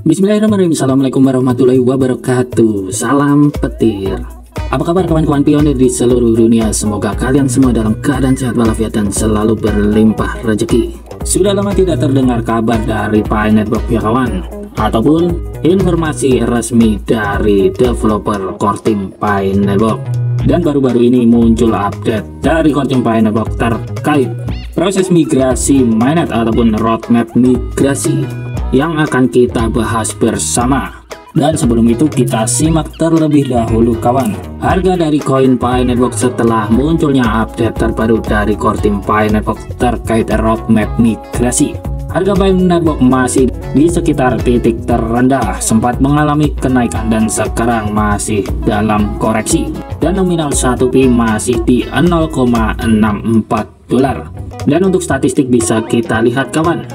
Bismillahirrahmanirrahim. Assalamualaikum warahmatullahi wabarakatuh. Salam petir. Apa kabar kawan-kawan pionir di seluruh dunia? Semoga kalian semua dalam keadaan sehat walafiat dan selalu berlimpah rezeki. Sudah lama tidak terdengar kabar dari Pi Network ya kawan, ataupun informasi resmi dari developer core team Pi Network. Dan baru-baru ini muncul update dari core team Pi Network terkait proses migrasi mainnet ataupun roadmap migrasi yang akan kita bahas bersama. Dan sebelum itu kita simak terlebih dahulu kawan, harga dari koin Pi Network setelah munculnya update terbaru dari core team Pi Network terkait roadmap migrasi. Harga Pi Network masih di sekitar titik terendah, sempat mengalami kenaikan dan sekarang masih dalam koreksi, dan nominal 1 Pi masih di 0,64 dolar. Dan untuk statistik bisa kita lihat kawan,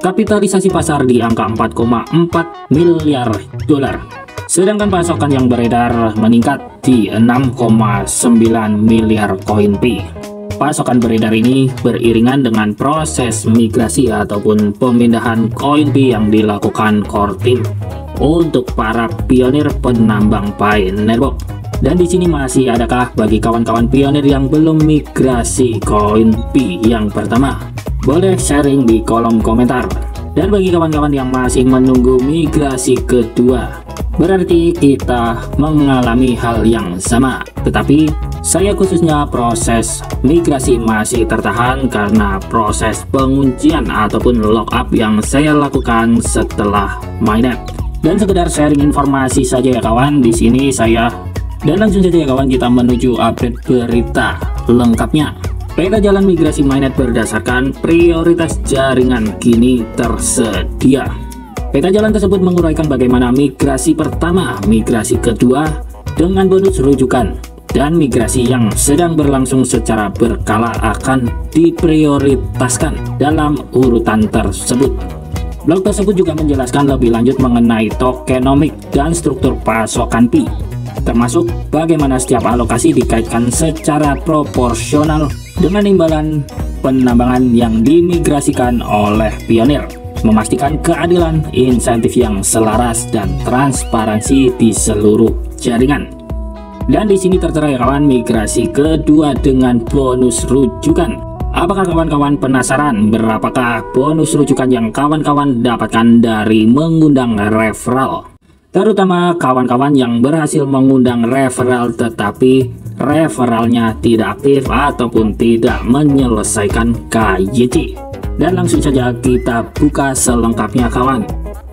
kapitalisasi pasar di angka 4,4 miliar dolar. Sedangkan pasokan yang beredar meningkat di 6,9 miliar koin Pi. Pasokan beredar ini beriringan dengan proses migrasi ataupun pemindahan koin Pi yang dilakukan core team untuk para pionir penambang Pi Network. Dan di sini masih adakah bagi kawan-kawan pionir yang belum migrasi koin Pi yang pertama? Boleh sharing di kolom komentar. Dan bagi kawan-kawan yang masih menunggu migrasi kedua, berarti kita mengalami hal yang sama. Tetapi saya khususnya proses migrasi masih tertahan karena proses penguncian ataupun lockup yang saya lakukan setelah mainnet. Dan sekedar sharing informasi saja ya kawan di sini saya. Dan langsung saja ya kawan, kita menuju update berita lengkapnya. Peta jalan migrasi mainnet berdasarkan prioritas jaringan kini tersedia. Peta jalan tersebut menguraikan bagaimana migrasi pertama, migrasi kedua dengan bonus rujukan, dan migrasi yang sedang berlangsung secara berkala akan diprioritaskan dalam urutan tersebut. Blog tersebut juga menjelaskan lebih lanjut mengenai tokenomik dan struktur pasokan Pi, termasuk bagaimana setiap alokasi dikaitkan secara proporsional dengan imbalan penambangan yang dimigrasikan oleh pionir, memastikan keadilan insentif yang selaras dan transparansi di seluruh jaringan. Dan di sini tertera ya kawan, migrasi kedua dengan bonus rujukan. Apakah kawan-kawan penasaran berapakah bonus rujukan yang kawan-kawan dapatkan dari mengundang referral? Terutama kawan-kawan yang berhasil mengundang referral tetapi referralnya tidak aktif ataupun tidak menyelesaikan KYC. Dan langsung saja kita buka selengkapnya kawan.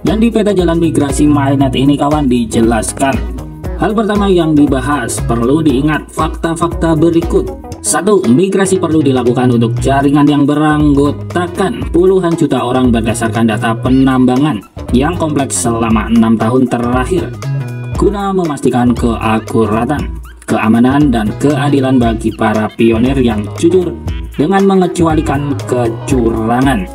Dan di peta jalan migrasi mainnet ini kawan dijelaskan, hal pertama yang dibahas perlu diingat fakta-fakta berikut. 1. Migrasi perlu dilakukan untuk jaringan yang beranggotakan puluhan juta orang berdasarkan data penambangan yang kompleks selama 6 tahun terakhir, guna memastikan keakuratan, keamanan, dan keadilan bagi para pionir yang jujur dengan mengecualikan kecurangan.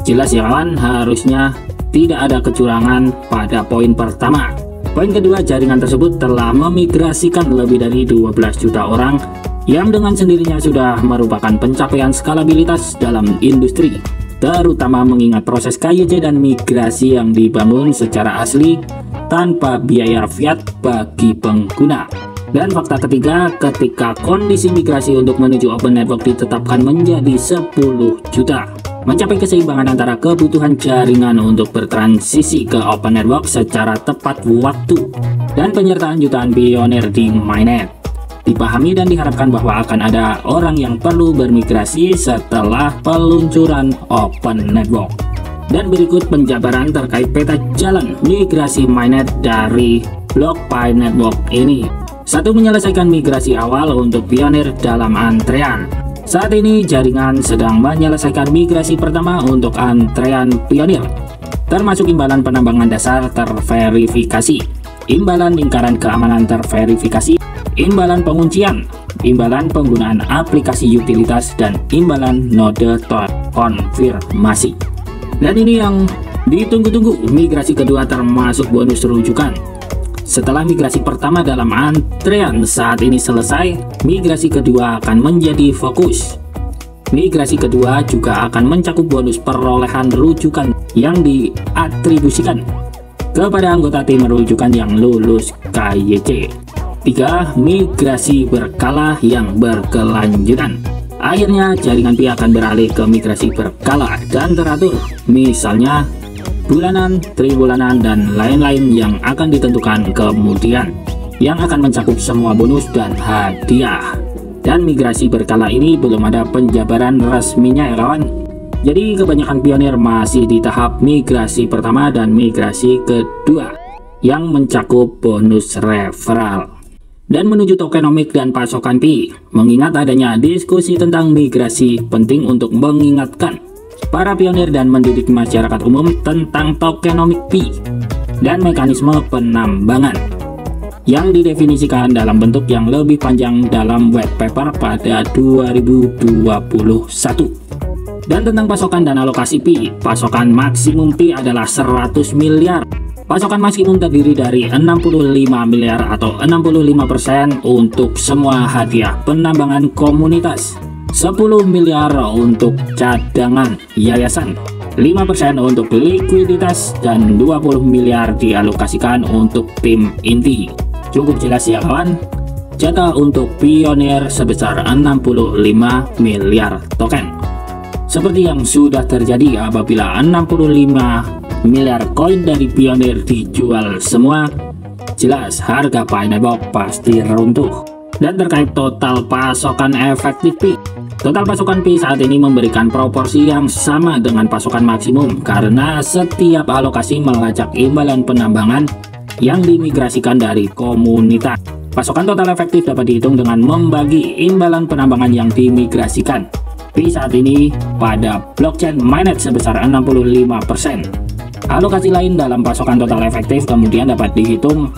Jelas ya kawan, harusnya tidak ada kecurangan pada poin pertama. Poin kedua, jaringan tersebut telah memigrasikan lebih dari 12 juta orang yang dengan sendirinya sudah merupakan pencapaian skalabilitas dalam industri, terutama mengingat proses KYC dan migrasi yang dibangun secara asli tanpa biaya fiat bagi pengguna. Dan fakta ketiga, ketika kondisi migrasi untuk menuju open network ditetapkan menjadi 10 juta, mencapai keseimbangan antara kebutuhan jaringan untuk bertransisi ke open network secara tepat waktu dan penyertaan jutaan pionir di mainnet. Dipahami dan diharapkan bahwa akan ada orang yang perlu bermigrasi setelah peluncuran open network. Dan berikut penjabaran terkait peta jalan migrasi mainnet dari blok Pi Network ini. 1. Menyelesaikan migrasi awal untuk pionir dalam antrean. Saat ini jaringan sedang menyelesaikan migrasi pertama untuk antrean pionir, termasuk imbalan penambangan dasar terverifikasi, imbalan lingkaran keamanan terverifikasi, imbalan penguncian, imbalan penggunaan aplikasi utilitas, dan imbalan node terkonfirmasi. Dan ini yang ditunggu-tunggu, migrasi kedua termasuk bonus rujukan. Setelah migrasi pertama dalam antrean saat ini selesai, migrasi kedua akan menjadi fokus. Migrasi kedua juga akan mencakup bonus perolehan rujukan yang diatribusikan kepada anggota tim rujukan yang lulus KYC. 3. Migrasi berkala yang berkelanjutan. Akhirnya jaringan Pi akan beralih ke migrasi berkala dan teratur, misalnya bulanan, tribulanan, dan lain-lain yang akan ditentukan kemudian, yang akan mencakup semua bonus dan hadiah. Dan migrasi berkala ini belum ada penjabaran resminya ya kawan. Jadi kebanyakan pionir masih di tahap migrasi pertama dan migrasi kedua yang mencakup bonus referral. Dan menuju tokenomik dan pasokan Pi, mengingat adanya diskusi tentang migrasi penting untuk mengingatkan para pionir dan mendidik masyarakat umum tentang tokenomik Pi dan mekanisme penambangan yang didefinisikan dalam bentuk yang lebih panjang dalam white paper pada 2021. Dan tentang pasokan dan alokasi Pi, pasokan maksimum Pi adalah 100 miliar. Pasokan maksimum terdiri dari 65 miliar atau 65% untuk semua hadiah penambangan komunitas, 10 miliar untuk cadangan yayasan, 5% untuk likuiditas, dan 20 miliar dialokasikan untuk tim inti. Cukup jelas ya kawan? Jatah untuk pionir sebesar 65 miliar token. Seperti yang sudah terjadi apabila 65 miliar koin dari pionir dijual semua, jelas harga Pineapple pasti runtuh. Dan terkait total pasokan efektif Pi, total pasokan Pi saat ini memberikan proporsi yang sama dengan pasokan maksimum karena setiap alokasi melacak imbalan penambangan yang dimigrasikan dari komunitas. Pasokan total efektif dapat dihitung dengan membagi imbalan penambangan yang dimigrasikan Pi saat ini pada blockchain mainnet sebesar 65%. Alokasi lain dalam pasokan total efektif kemudian dapat dihitung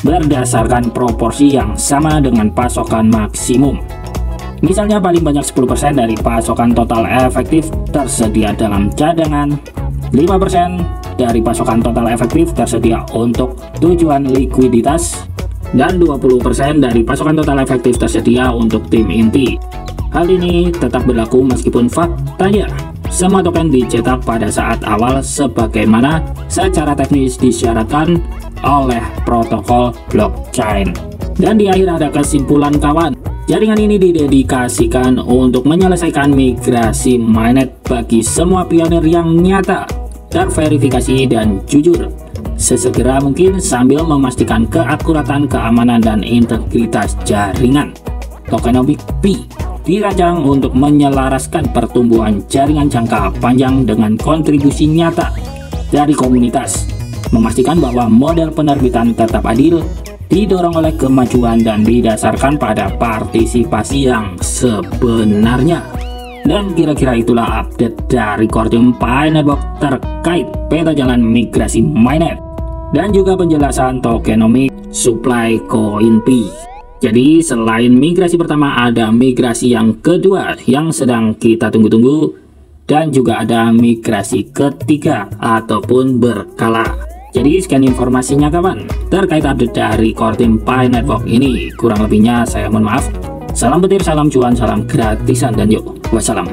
berdasarkan proporsi yang sama dengan pasokan maksimum. Misalnya paling banyak 10% dari pasokan total efektif tersedia dalam cadangan, 5% dari pasokan total efektif tersedia untuk tujuan likuiditas, dan 20% dari pasokan total efektif tersedia untuk tim inti. Hal ini tetap berlaku meskipun faktanya semua token dicetak pada saat awal sebagaimana secara teknis disyaratkan oleh protokol blockchain. Dan di akhir ada kesimpulan kawan, jaringan ini didedikasikan untuk menyelesaikan migrasi mainnet bagi semua pionir yang nyata, terverifikasi dan jujur sesegera mungkin sambil memastikan keakuratan, keamanan, dan integritas jaringan. Tokenomic Pi dirancang untuk menyelaraskan pertumbuhan jaringan jangka panjang dengan kontribusi nyata dari komunitas, memastikan bahwa model penerbitan tetap adil, didorong oleh kemajuan dan didasarkan pada partisipasi yang sebenarnya. Dan kira-kira itulah update dari Cordium Pineapple terkait peta jalan migrasi mainnet dan juga penjelasan tokenomic supply koin Pi. Jadi selain migrasi pertama ada migrasi yang kedua yang sedang kita tunggu-tunggu, dan juga ada migrasi ketiga ataupun berkala. Jadi sekian informasinya kawan terkait update dari Cordium Pineapple ini. Kurang lebihnya saya mohon maaf. Salam petir, salam cuan, salam gratisan, dan yuk wassalam.